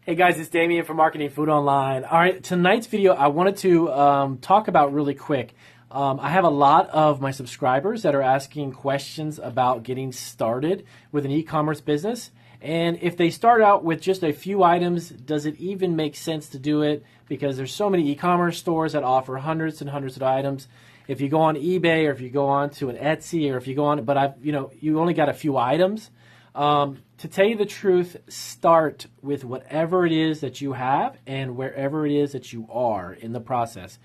Hey guys, it's Damien from Marketing Food Online. All right, tonight's video I wanted to talk about really quick. I have a lot of my subscribers that are asking questions about getting started with an e-commerce business. And if they start out with just a few items, does it even make sense to do it? Because there's so many e-commerce stores that offer hundreds and hundreds of items. If you go on eBay or if you go on to an Etsy or if you go on, but you only got a few items. To tell you the truth, start with whatever it is that you have and wherever it is that you are in the process.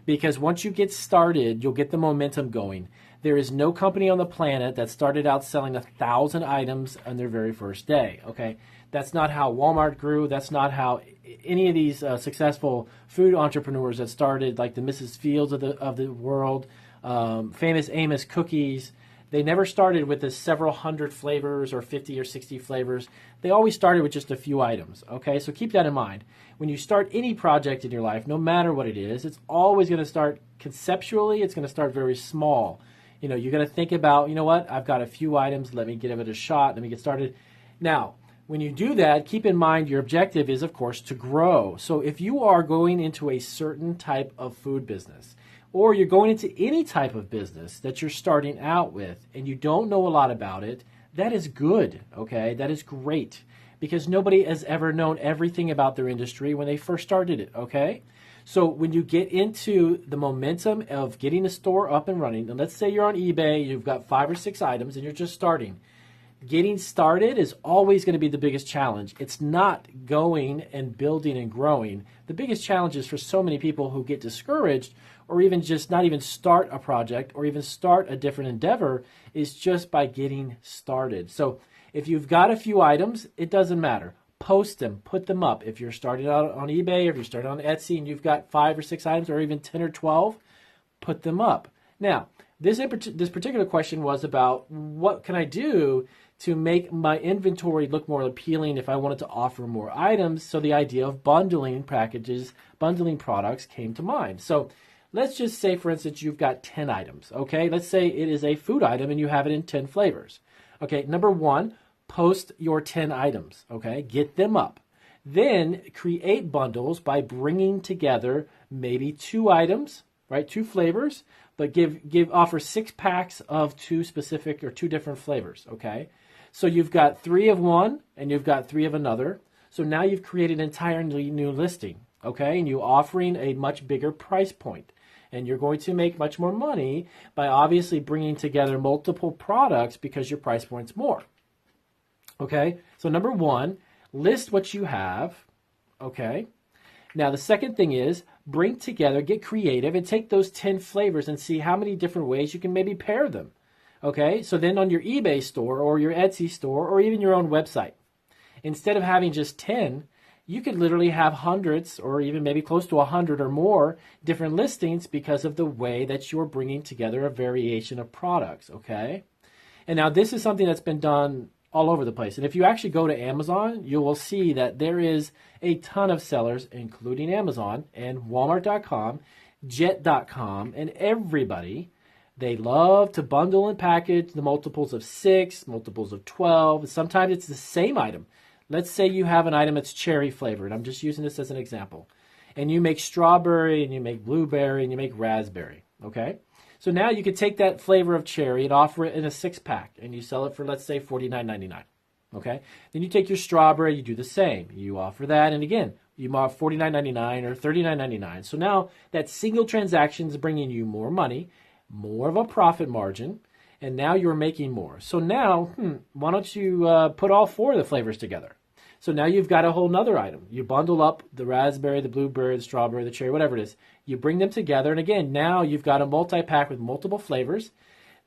Because once you get started, you'll get the momentum going. There is no company on the planet that started out selling 1,000 items on their very first day, okay? That's not how Walmart grew. That's not how any of these successful food entrepreneurs that started, like the Mrs. Fields of the world, famous Amos Cookies. They never started with the several hundred flavors or 50 or 60 flavors. They always started with just a few items, okay? So keep that in mind. When you start any project in your life, no matter what it is, it's always going to start conceptually. It's going to start very small. You know, you're going to think about, you know what, I've got a few items. Let me give it a shot. Let me get started. Now, when you do that, keep in mind your objective is, of course, to grow. So if you are going into a certain type of food business, or you're going into any type of business that you're starting out with and you don't know a lot about it, that is good, okay? That is great because nobody has ever known everything about their industry when they first started it, okay? So when you get into the momentum of getting a store up and running, and let's say you're on eBay, you've got 5 or 6 items and you're just starting. Getting started is always going to be the biggest challenge. It's not going and building and growing. The biggest challenge is for so many people who get discouraged or even just not even start a project or even start a different endeavor is just by getting started. So if you've got a few items, it doesn't matter. Post them, put them up. If you're starting out on eBay or if you're starting on Etsy and you've got 5 or 6 items or even 10 or 12, put them up. Now, this particular question was about what can I do to make my inventory look more appealing if I wanted to offer more items. So the idea of bundling packages, bundling products came to mind. So let's just say, for instance, you've got 10 items, okay? Let's say it is a food item and you have it in 10 flavors. Okay, number 1, post your 10 items, okay? Get them up. Then create bundles by bringing together maybe 2 items, right? 2 flavors, but offer 6 packs of 2 specific or 2 different flavors, okay? So you've got 3 of one and you've got 3 of another. So now you've created an entirely new listing, okay? And you're offering a much bigger price point. And you're going to make much more money by obviously bringing together multiple products because your price point's more, okay? So number 1, list what you have, okay? Now the second thing is bring together, get creative, and take those 10 flavors and see how many different ways you can maybe pair them. Okay, so then on your eBay store or your Etsy store or even your own website, instead of having just 10, you could literally have hundreds or even maybe close to 100 or more different listings because of the way that you're bringing together a variation of products, okay? And now this is something that's been done all over the place. And if you actually go to Amazon, you will see that there is a ton of sellers, including Amazon and Walmart.com, Jet.com, and everybody. They love to bundle and package the multiples of 6, multiples of 12. Sometimes it's the same item. Let's say you have an item that's cherry flavored. I'm just using this as an example. And you make strawberry and you make blueberry and you make raspberry, okay? So now you could take that flavor of cherry and offer it in a 6-pack and you sell it for, let's say, $49.99, okay? Then you take your strawberry, you do the same. You offer that, and again, you offer $49.99 or $39.99. So now that single transaction is bringing you more money, more of a profit margin, and now you're making more. So now, why don't you put all 4 of the flavors together? So now you've got a whole nother item. You bundle up the raspberry, the blueberry, the strawberry, the cherry, whatever it is. You bring them together, and again, now you've got a multi-pack with multiple flavors.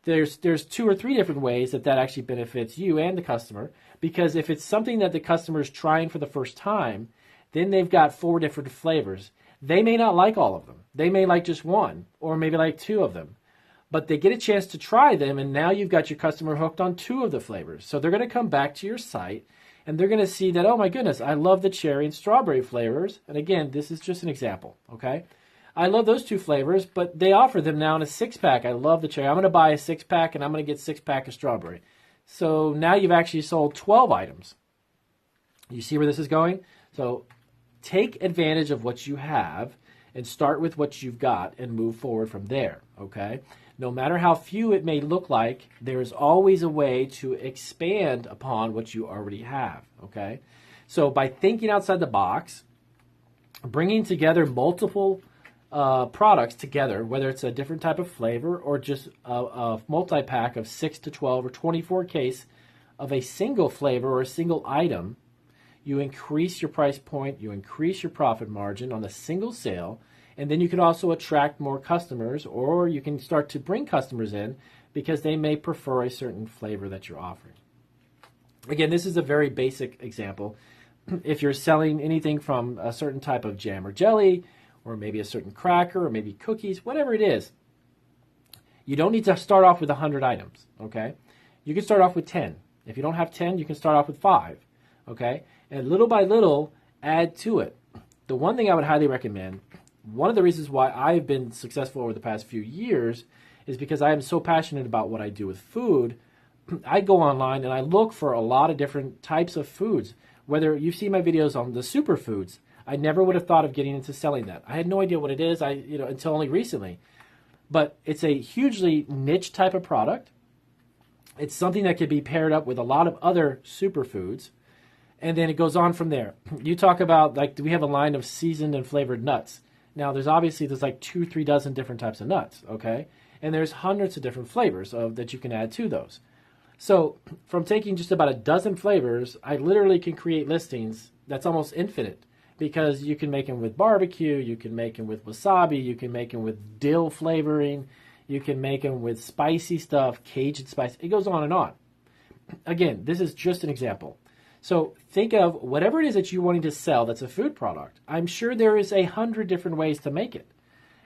There's 2 or 3 different ways that actually benefits you and the customer, because if it's something that the customer is trying for the first time, then they've got 4 different flavors. They may not like all of them. They may like just 1, or maybe like 2 of them. But they get a chance to try them, and now you've got your customer hooked on 2 of the flavors. So they're going to come back to your site, and they're going to see that, oh my goodness, I love the cherry and strawberry flavors. And again, this is just an example, okay? I love those 2 flavors, but they offer them now in a 6-pack. I love the cherry. I'm going to buy a 6-pack, and I'm going to get 6-pack of strawberry. So now you've actually sold 12 items. You see where this is going? So take advantage of what you have and start with what you've got and move forward from there, okay? No matter how few it may look like, there is always a way to expand upon what you already have, okay? So by thinking outside the box, bringing together multiple products together, whether it's a different type of flavor or just a multi-pack of 6 to 12 or 24 case of a single flavor or a single item, you increase your price point, you increase your profit margin on a single sale, and then you can also attract more customers, or you can start to bring customers in because they may prefer a certain flavor that you're offering. Again, this is a very basic example. If you're selling anything from a certain type of jam or jelly, or maybe a certain cracker, or maybe cookies, whatever it is, you don't need to start off with 100 items, okay? You can start off with 10. If you don't have 10, you can start off with 5, okay? And little by little, add to it. The one thing I would highly recommend, one of the reasons why I've been successful over the past few years is because I am so passionate about what I do with food. I go online and I look for a lot of different types of foods. Whether you see my videos on the superfoods, I never would have thought of getting into selling that. I had no idea what it is, until only recently. But it's a hugely niche type of product. It's something that could be paired up with a lot of other superfoods. And then it goes on from there. You talk about, like, do we have a line of seasoned and flavored nuts? Now, there's like 2-3 dozen different types of nuts, okay? And there's hundreds of different flavors that you can add to those. So from taking just about a dozen flavors, I literally can create listings that's almost infinite, because you can make them with barbecue, you can make them with wasabi, you can make them with dill flavoring, you can make them with spicy stuff, Cajun spice. It goes on and on. Again, this is just an example. So think of whatever it is that you're wanting to sell that's a food product. I'm sure there is 100 different ways to make it.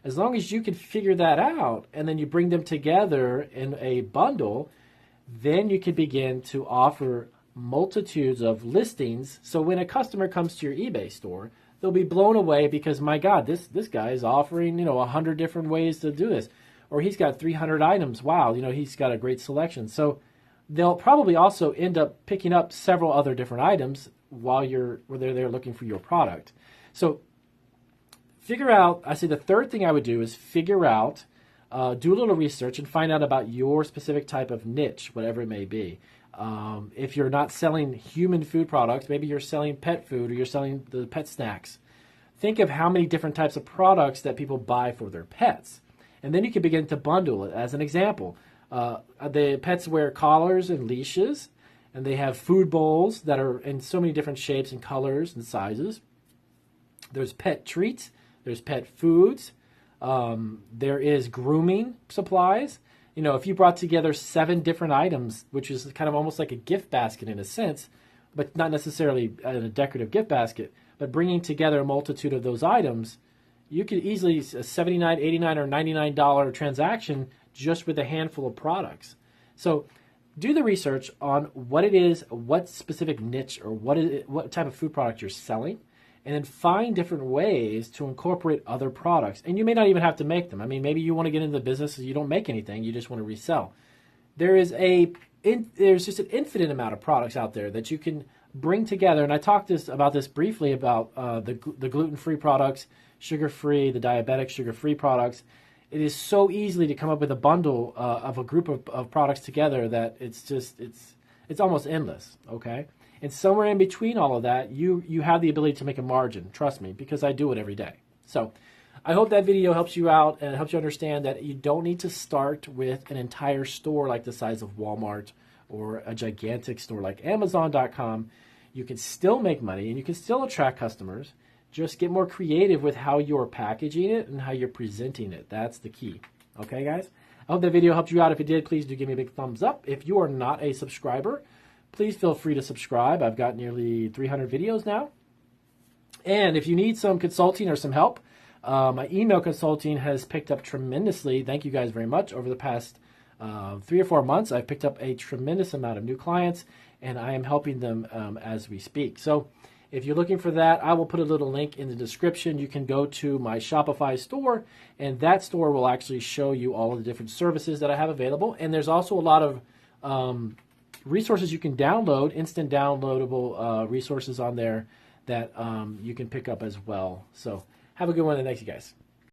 As long as you can figure that out and then you bring them together in a bundle, then you can begin to offer multitudes of listings. So when a customer comes to your eBay store, they'll be blown away because, my God, this guy is offering 100 different ways to do this. Or he's got 300 items. Wow, he's got a great selection. So they'll probably also end up picking up several other different items while they're there looking for your product. So figure out, I say the third thing I would do is figure out, do a little research and find out about your specific type of niche, whatever it may be. If you're not selling human food products, maybe you're selling pet food or you're selling the pet snacks. Think of how many different types of products that people buy for their pets. And then you can begin to bundle it. As an example, the pets wear collars and leashes, and they have food bowls that are in so many different shapes and colors and sizes. There's pet treats. There's pet foods. There is grooming supplies. If you brought together 7 different items, which is kind of almost like a gift basket in a sense, but not necessarily a decorative gift basket, but bringing together a multitude of those items, you could easily, a $79, $89, or $99 transaction just with a handful of products. So do the research on what it is, what specific niche or what type of food product you're selling, and then find different ways to incorporate other products. And you may not even have to make them. I mean, maybe you want to get into the business and you don't make anything, you just want to resell. There's just an infinite amount of products out there that you can bring together. And I talked about this briefly about the gluten-free products, sugar-free, the diabetic sugar-free products. It is so easily to come up with a bundle of a group of products together that it's almost endless, okay? And somewhere in between all of that, you have the ability to make a margin, trust me, because I do it every day. So I hope that video helps you out and helps you understand that you don't need to start with an entire store like the size of Walmart or a gigantic store like Amazon.com. You can still make money and you can still attract customers. Just get more creative with how you're packaging it and how you're presenting it. That's the key. Okay, guys? I hope that video helped you out. If it did, please do give me a big thumbs up. If you are not a subscriber, please feel free to subscribe. I've got nearly 300 videos now. And if you need some consulting or some help, my email consulting has picked up tremendously. Thank you guys very much. Over the past 3 or 4 months, I've picked up a tremendous amount of new clients, and I am helping them as we speak. So if you're looking for that, I will put a little link in the description. You can go to my Shopify store, and that store will actually show you all of the different services that I have available. And there's also a lot of resources you can download, instant downloadable resources on there that you can pick up as well. So have a good one, and thanks, you guys.